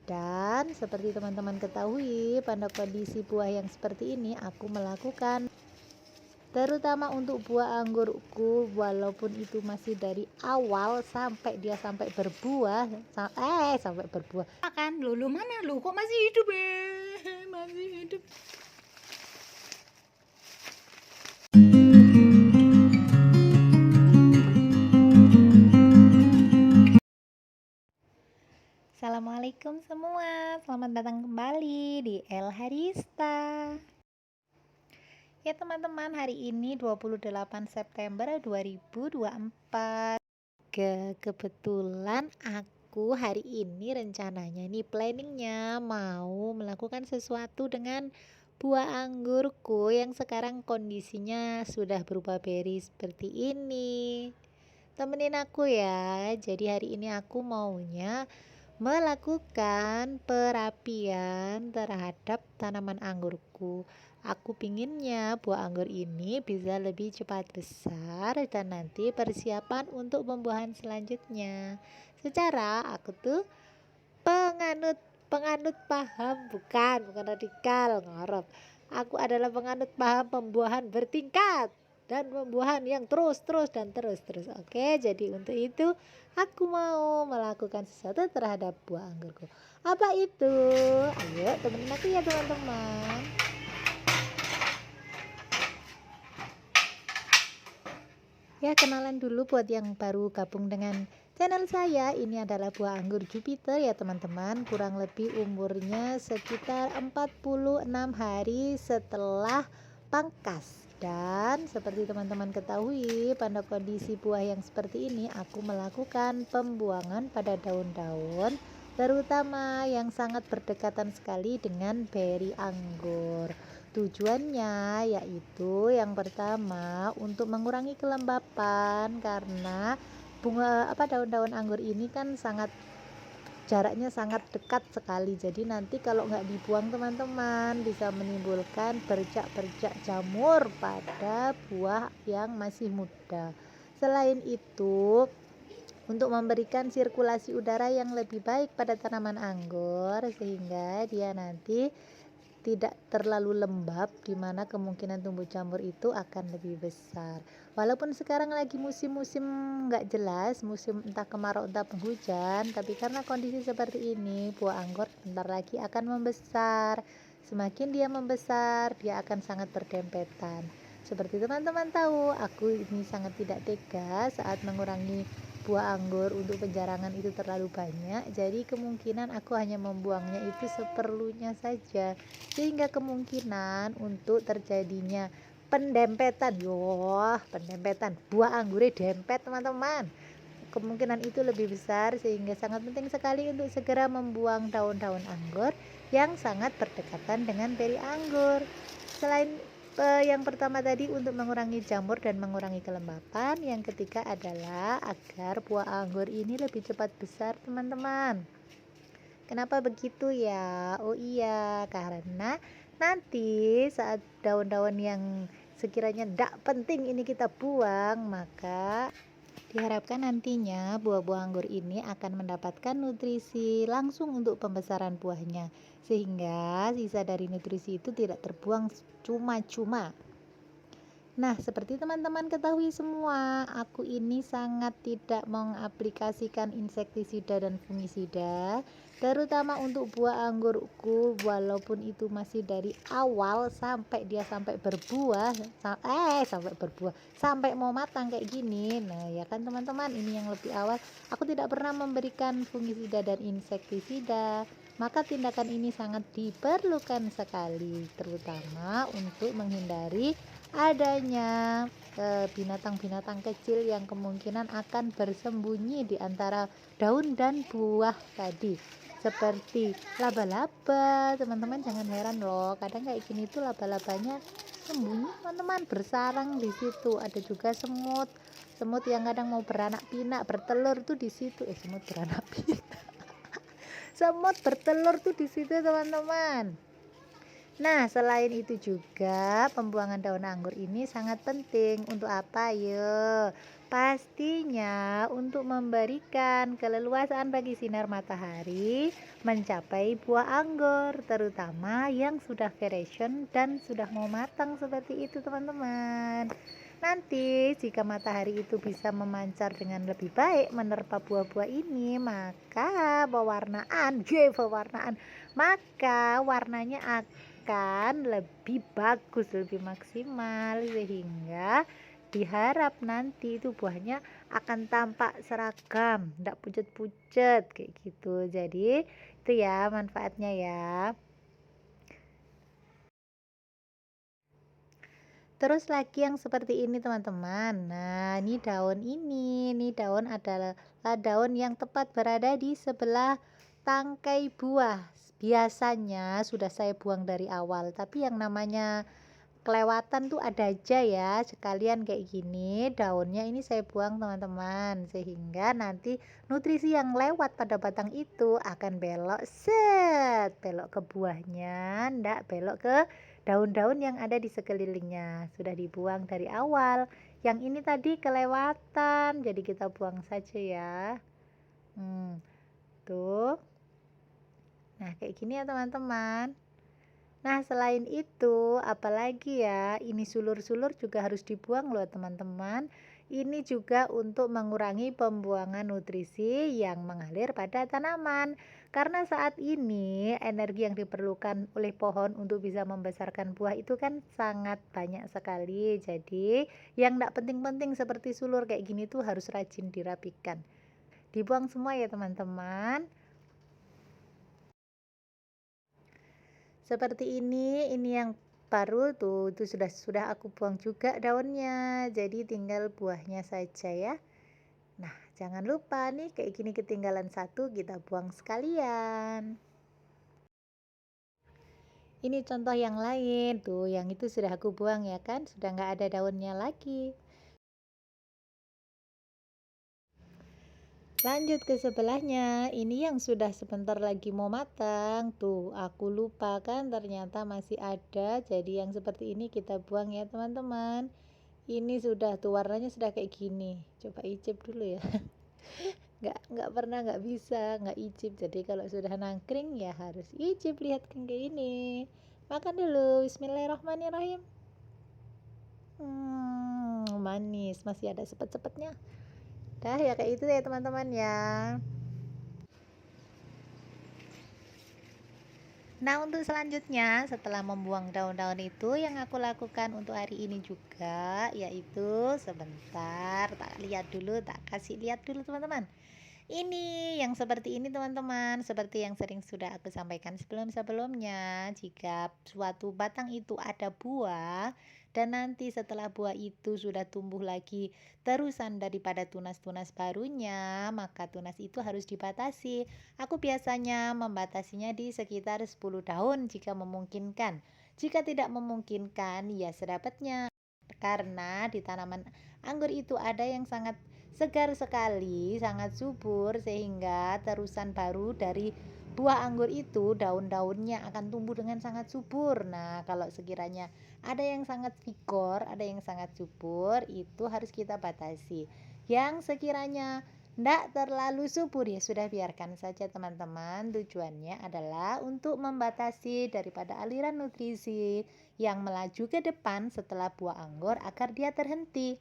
Dan seperti teman-teman ketahui, pada kondisi buah yang seperti ini aku melakukan terutama untuk buah anggurku, walaupun itu masih dari awal sampai dia sampai berbuah, sampai berbuah. Makan, lu mana lu kok masih hidup masih hidup. Assalamualaikum semua, selamat datang kembali di El Harista. Ya teman-teman, hari ini 28 September 2024. Kebetulan aku hari ini rencananya nih planningnya mau melakukan sesuatu dengan buah anggurku yang sekarang kondisinya sudah berubah berry seperti ini. Temenin aku ya. Jadi hari ini aku maunya melakukan perapian terhadap tanaman anggurku. Aku pinginnya buah anggur ini bisa lebih cepat besar dan nanti persiapan untuk pembuahan selanjutnya. Secara aku tuh penganut penganut paham bukan radikal ngorok. Aku adalah penganut paham pembuahan bertingkat dan pembuahan yang terus. Oke, jadi untuk itu aku mau melakukan sesuatu terhadap buah anggurku. Apa itu? Ayo temenin aku ya teman-teman. Ya, kenalan dulu buat yang baru gabung dengan channel saya. Ini adalah buah anggur Jupiter ya teman-teman. Kurang lebih umurnya sekitar 46 hari setelah pangkas. Dan seperti teman-teman ketahui, pada kondisi buah yang seperti ini aku melakukan pembuangan pada daun-daun, terutama yang sangat berdekatan sekali dengan beri anggur. Tujuannya yaitu yang pertama untuk mengurangi kelembapan, karena daun-daun anggur ini kan jaraknya sangat dekat sekali. Jadi nanti kalau nggak dibuang teman-teman bisa menimbulkan bercak-bercak jamur pada buah yang masih muda. Selain itu, untuk memberikan sirkulasi udara yang lebih baik pada tanaman anggur sehingga dia nanti tidak terlalu lembab, dimana kemungkinan tumbuh jamur itu akan lebih besar. Walaupun sekarang lagi musim-musim nggak jelas, musim entah kemarau entah penghujan, tapi karena kondisi seperti ini buah anggur bentar lagi akan membesar. Semakin dia membesar, dia akan sangat berdempetan. Seperti teman-teman tahu, aku ini sangat tidak tega saat mengurangi buah anggur untuk penjarangan itu terlalu banyak, jadi kemungkinan aku hanya membuangnya itu seperlunya saja, sehingga kemungkinan untuk terjadinya pendempetan buah anggurnya dempet teman-teman, kemungkinan itu lebih besar, sehingga sangat penting sekali untuk segera membuang daun-daun anggur yang sangat berdekatan dengan beri anggur. Selain yang pertama tadi untuk mengurangi jamur dan mengurangi kelembapan, yang ketiga adalah agar buah anggur ini lebih cepat besar teman-teman. Kenapa begitu ya? Oh iya, karena nanti saat daun-daun yang sekiranya tidak penting ini kita buang, maka diharapkan nantinya buah-buah anggur ini akan mendapatkan nutrisi langsung untuk pembesaran buahnya, sehingga sisa dari nutrisi itu tidak terbuang cuma-cuma. Nah, seperti teman-teman ketahui semua, aku ini sangat tidak mengaplikasikan insektisida dan fungisida, terutama untuk buah anggurku, walaupun itu masih dari awal sampai dia sampai berbuah, sampai mau matang kayak gini. Nah, ya kan teman-teman, ini yang lebih awal, aku tidak pernah memberikan fungisida dan insektisida. Maka tindakan ini sangat diperlukan sekali, terutama untuk menghindari adanya binatang-binatang kecil yang kemungkinan akan bersembunyi di antara daun dan buah tadi, seperti laba-laba. Teman-teman jangan heran loh, kadang kayak gini tuh laba-labanya sembunyi teman-teman, bersarang di situ. Ada juga semut yang kadang mau beranak pinak, bertelur tuh di situ. Semut beranak pinak semut bertelur tuh di situ teman-teman. Nah, selain itu juga pembuangan daun anggur ini sangat penting. Untuk apa? Yo, Pastinya untuk memberikan keleluasaan bagi sinar matahari mencapai buah anggur, terutama yang sudah fresh dan sudah mau matang seperti itu teman-teman. Nanti jika matahari itu bisa memancar dengan lebih baik menerpa buah-buah ini, maka maka warnanya akan lebih bagus, lebih maksimal, sehingga diharap nanti itu buahnya akan tampak seragam, tidak pucet-pucet kayak gitu. Jadi itu ya manfaatnya ya. Terus lagi yang seperti ini teman-teman. Nah, ini daun adalah daun yang tepat berada di sebelah tangkai buah. Biasanya sudah saya buang dari awal, tapi yang namanya kelewatan tuh ada aja ya, sekalian kayak gini daunnya ini saya buang teman-teman, sehingga nanti nutrisi yang lewat pada batang itu akan belok ke buahnya, ndak belok ke daun-daun yang ada di sekelilingnya, sudah dibuang dari awal. Yang ini tadi kelewatan, jadi kita buang saja ya. Tuh, nah kayak gini ya teman-teman. Nah, selain itu, apalagi ya, ini sulur-sulur juga harus dibuang loh teman-teman. Ini juga untuk mengurangi pembuangan nutrisi yang mengalir pada tanaman. Karena saat ini energi yang diperlukan oleh pohon untuk bisa membesarkan buah itu kan sangat banyak sekali. Jadi, yang tidak penting-penting seperti sulur kayak gini tuh harus rajin dirapikan. Dibuang semua ya teman-teman. Seperti ini yang baru tuh itu sudah aku buang juga daunnya, jadi tinggal buahnya saja ya. Nah, jangan lupa nih kayak gini ketinggalan satu kita buang sekalian. Ini contoh yang lain tuh, yang itu sudah aku buang ya kan, sudah nggak ada daunnya lagi. Lanjut ke sebelahnya, ini yang sudah sebentar lagi mau matang. Tuh, aku lupa kan ternyata masih ada. Jadi yang seperti ini kita buang ya teman-teman. Ini sudah tuh warnanya sudah kayak gini. Coba icip dulu ya. Nggak pernah nggak bisa nggak icip. Jadi kalau sudah nangkring ya harus icip, lihat kayak ini. Makan dulu. Bismillahirrahmanirrahim. Manis, masih ada sepet-sepetnya. Dah ya kayak itu ya teman-teman ya. Nah, untuk selanjutnya setelah membuang daun-daun itu yang aku lakukan untuk hari ini juga yaitu sebentar tak lihat dulu, tak kasih lihat dulu teman-teman. Ini yang seperti ini teman-teman, seperti yang sering sudah aku sampaikan sebelum-sebelumnya, jika suatu batang itu ada buah dan nanti setelah buah itu sudah tumbuh lagi terusan daripada tunas-tunas barunya, maka tunas itu harus dibatasi. Aku biasanya membatasinya di sekitar 10 daun jika memungkinkan. Jika tidak memungkinkan, ya sedapatnya. Karena di tanaman anggur itu ada yang sangat segar sekali, sangat subur, sehingga terusan baru dari buah anggur itu daun-daunnya akan tumbuh dengan sangat subur. Nah, kalau sekiranya ada yang sangat vigor, ada yang sangat subur, itu harus kita batasi. Yang sekiranya tidak terlalu subur ya sudah biarkan saja teman-teman. Tujuannya adalah untuk membatasi daripada aliran nutrisi yang melaju ke depan setelah buah anggur agar dia terhenti.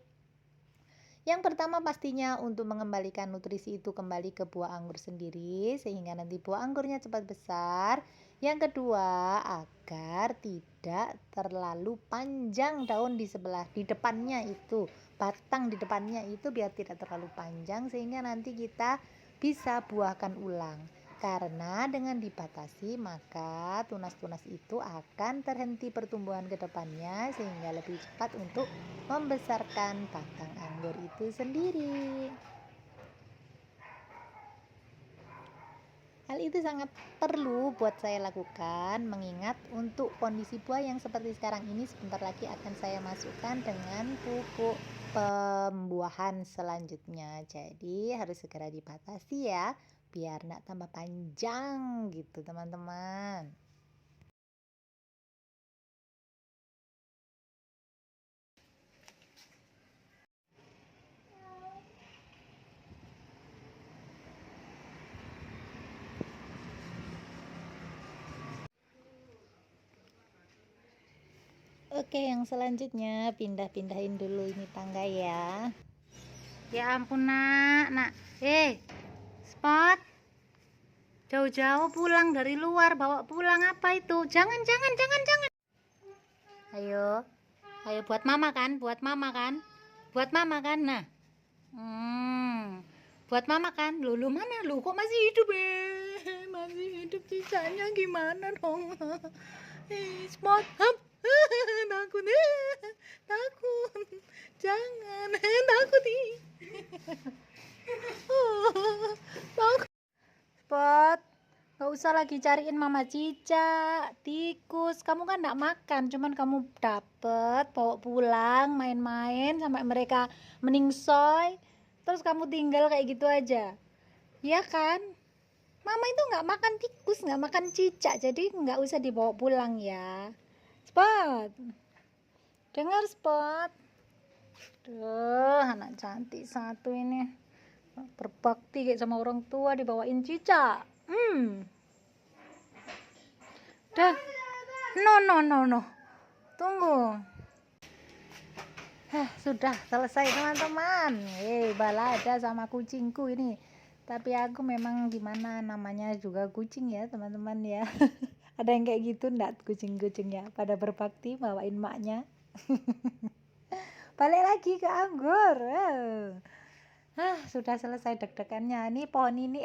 Yang pertama pastinya untuk mengembalikan nutrisi itu kembali ke buah anggur sendiri sehingga nanti buah anggurnya cepat besar. Yang kedua, agar tidak terlalu panjang daun di depannya itu, batang di depannya itu biar tidak terlalu panjang sehingga nanti kita bisa buahkan ulang. Karena dengan dibatasi maka tunas-tunas itu akan terhenti pertumbuhan ke depannya sehingga lebih cepat untuk membesarkan batang anggur itu sendiri. Hal itu sangat perlu buat saya lakukan mengingat untuk kondisi buah yang seperti sekarang ini sebentar lagi akan saya masukkan dengan pupuk pembuahan selanjutnya. Jadi harus segera dibatasi ya biar tidak tambah panjang gitu teman-teman. Oke, yang selanjutnya pindah-pindahin dulu ini tangga ya. Ya ampun nak. Spot. Jauh-jauh pulang dari luar, bawa pulang apa itu? Jangan. Ayo buat mama kan, Nah. Buat mama kan. Lu mana? Lu kok masih hidup Masih hidup, sisanya gimana dong? Spot. Hap. Takut. Takut. Jangan. Takut takut. Spot. Gak usah lagi cariin Mama Cica, tikus. Kamu kan gak makan, cuman kamu dapet bawa pulang, main-main sampai mereka meningsoy. Terus kamu tinggal kayak gitu aja. Iya kan? Mama itu gak makan tikus, gak makan cicak, jadi gak usah dibawa pulang ya. Spot. Dengar Spot. Duh, anak cantik satu ini. Berbakti kayak sama orang tua, dibawain cicak. Dah. No. Tunggu. Sudah selesai teman-teman. Balada sama kucingku ini. Tapi aku memang gimana namanya juga kucing ya teman-teman ya. Ada yang kayak gitu enggak kucing-kucingnya pada berbakti bawain maknya. Balik lagi ke anggur. Sudah selesai deg-degannya. Ini pohon ini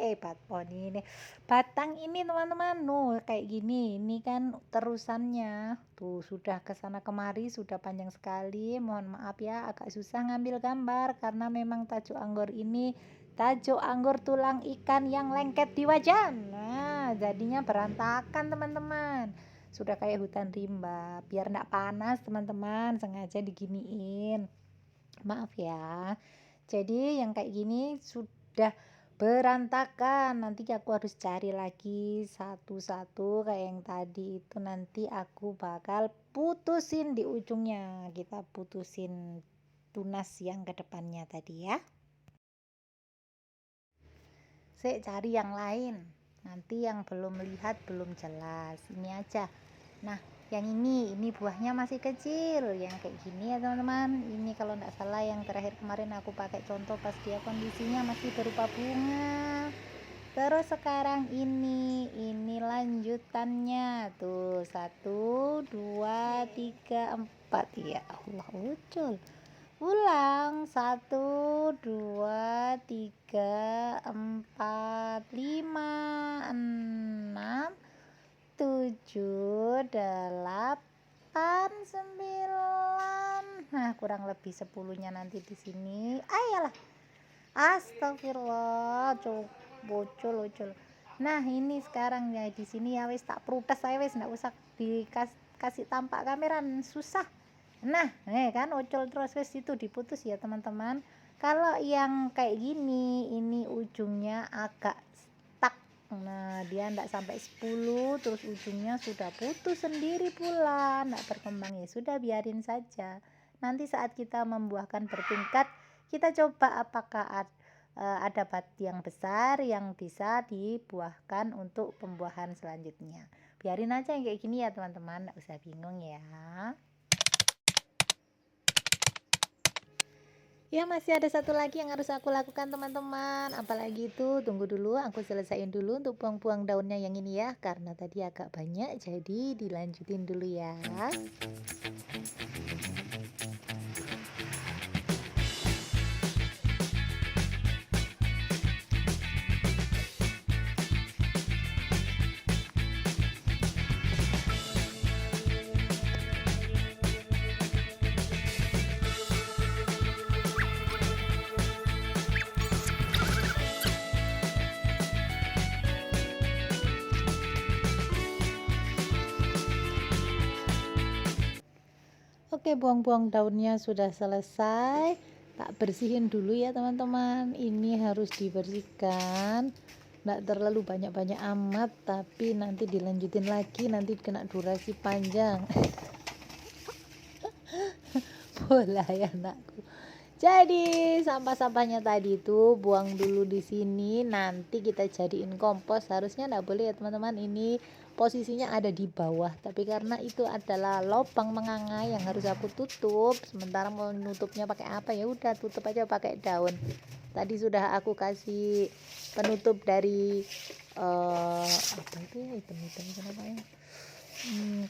batang ini teman-teman, kayak gini. Ini kan terusannya. Tuh sudah kesana kemari, sudah panjang sekali. Mohon maaf ya, agak susah ngambil gambar karena memang tajuk anggur ini tajuk anggur tulang ikan yang lengket di wajan. Nah, jadinya berantakan teman-teman. Sudah kayak hutan rimba. Biar enggak panas teman-teman, sengaja diginiin. Maaf ya. Jadi yang kayak gini sudah berantakan. Nanti aku harus cari lagi satu-satu kayak yang tadi itu. Nanti aku bakal putusin di ujungnya. Kita putusin tunas yang ke depannya tadi ya. Saya cari yang lain. Nanti yang belum lihat belum jelas. Ini aja. Nah, yang ini buahnya masih kecil, yang kayak gini ya teman-teman. Ini kalau enggak salah yang terakhir kemarin aku pakai contoh pas dia kondisinya masih berupa bunga. Terus sekarang ini lanjutannya tuh 1 2 3 4. Ya Allah, ucul. Ulang 1 2 3 4 5 6 7 8 9. Nah, kurang lebih 10-nya nanti di sini. Ayolah. Astagfirullah, bocol. Nah, ini sekarang ya di sini ya wis tak protes saya wis enggak usah dikasih tampak kamera susah. Nah, kan ocol terus wis itu diputus ya teman-teman. Kalau yang kayak gini, ini ujungnya agak stuck. Nah, dia enggak sampai 10, terus ujungnya sudah putus sendiri pula, enggak berkembang ya. Sudah biarin saja. Nanti saat kita membuahkan bertingkat, kita coba apakah ada batu yang besar yang bisa dibuahkan untuk pembuahan selanjutnya. Biarin aja yang kayak gini ya teman-teman, enggak usah bingung ya. Ya, masih ada satu lagi yang harus aku lakukan teman-teman. Apalagi itu, tunggu dulu aku selesaiin dulu untuk buang-buang daunnya yang ini ya, karena tadi agak banyak, jadi dilanjutin dulu ya. Oke, buang-buang daunnya sudah selesai. Tak bersihin dulu ya teman-teman. Ini harus dibersihkan. Nggak terlalu banyak-banyak amat, tapi nanti dilanjutin lagi, nanti kena durasi panjang. Bola ya anakku. Jadi sampah-sampahnya tadi itu buang dulu di sini, nanti kita jadiin kompos. Harusnya enggak boleh ya teman-teman, ini posisinya ada di bawah, tapi karena itu adalah lubang menganga yang harus aku tutup. Sementara mau nutupnya pakai apa, ya udah tutup aja pakai daun. Tadi sudah aku kasih penutup dari apa itu ya, hitam-hitam itu namanya,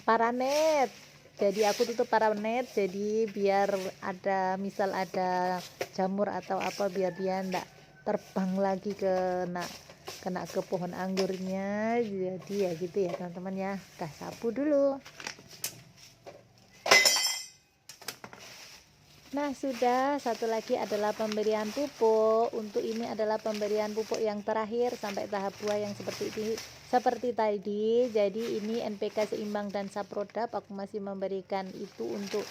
paranet. Jadi aku tutup paranet, jadi biar ada, misal ada jamur atau apa, biar dia enggak terbang lagi kena ke pohon anggurnya. Jadi ya gitu ya teman-teman ya. Dah sapu dulu. Nah, sudah. Satu lagi adalah pemberian pupuk. Untuk ini adalah pemberian pupuk yang terakhir sampai tahap buah yang seperti tadi. Jadi ini NPK seimbang dan Saprodap. Aku masih memberikan itu untuk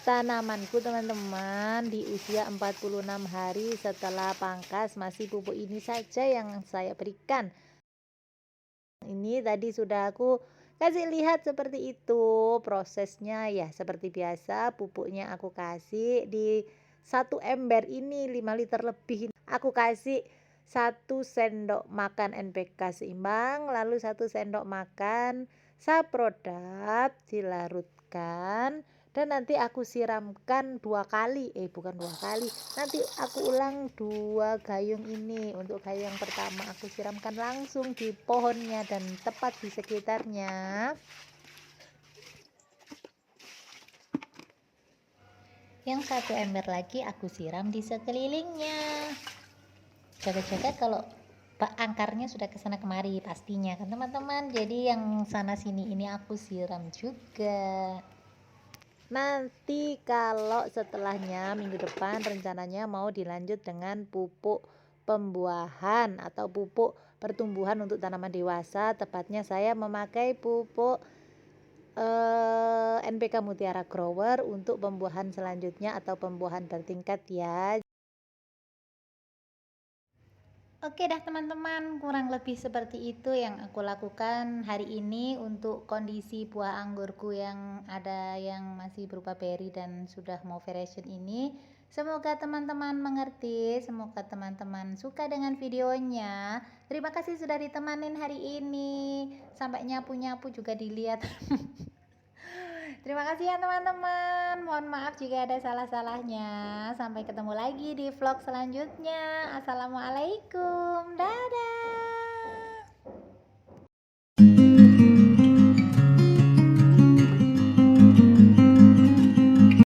tanamanku teman-teman di usia 46 hari setelah pangkas. Masih pupuk ini saja yang saya berikan. Ini tadi sudah aku kasih lihat seperti itu prosesnya ya. Seperti biasa, pupuknya aku kasih di satu ember ini 5 liter lebih. Aku kasih 1 sendok makan NPK seimbang, lalu 1 sendok makan Saprodap dilarutkan, dan nanti aku siramkan 2 kali, bukan 2 kali, nanti aku ulang 2 gayung ini. Untuk gayung yang pertama aku siramkan langsung di pohonnya dan tepat di sekitarnya. Yang 1 ember lagi aku siram di sekelilingnya. Jaga-jaga kalau akarnya sudah kesana kemari pastinya kan teman-teman. Jadi yang sana sini ini aku siram juga. Nanti kalau setelahnya minggu depan rencananya mau dilanjut dengan pupuk pembuahan atau pupuk pertumbuhan untuk tanaman dewasa. Tepatnya saya memakai pupuk NPK Mutiara Grower untuk pembuahan selanjutnya atau pembuahan bertingkat ya. Oke dah teman-teman, kurang lebih seperti itu yang aku lakukan hari ini untuk kondisi buah anggurku yang ada yang masih berupa beri dan sudah mau variation ini. Semoga teman-teman mengerti, semoga teman-teman suka dengan videonya. Terima kasih sudah ditemanin hari ini. Sampai nyapu-nyapu juga dilihat. Terima kasih ya teman-teman. Mohon maaf jika ada salah-salahnya. Sampai ketemu lagi di vlog selanjutnya. Assalamualaikum. Dadah.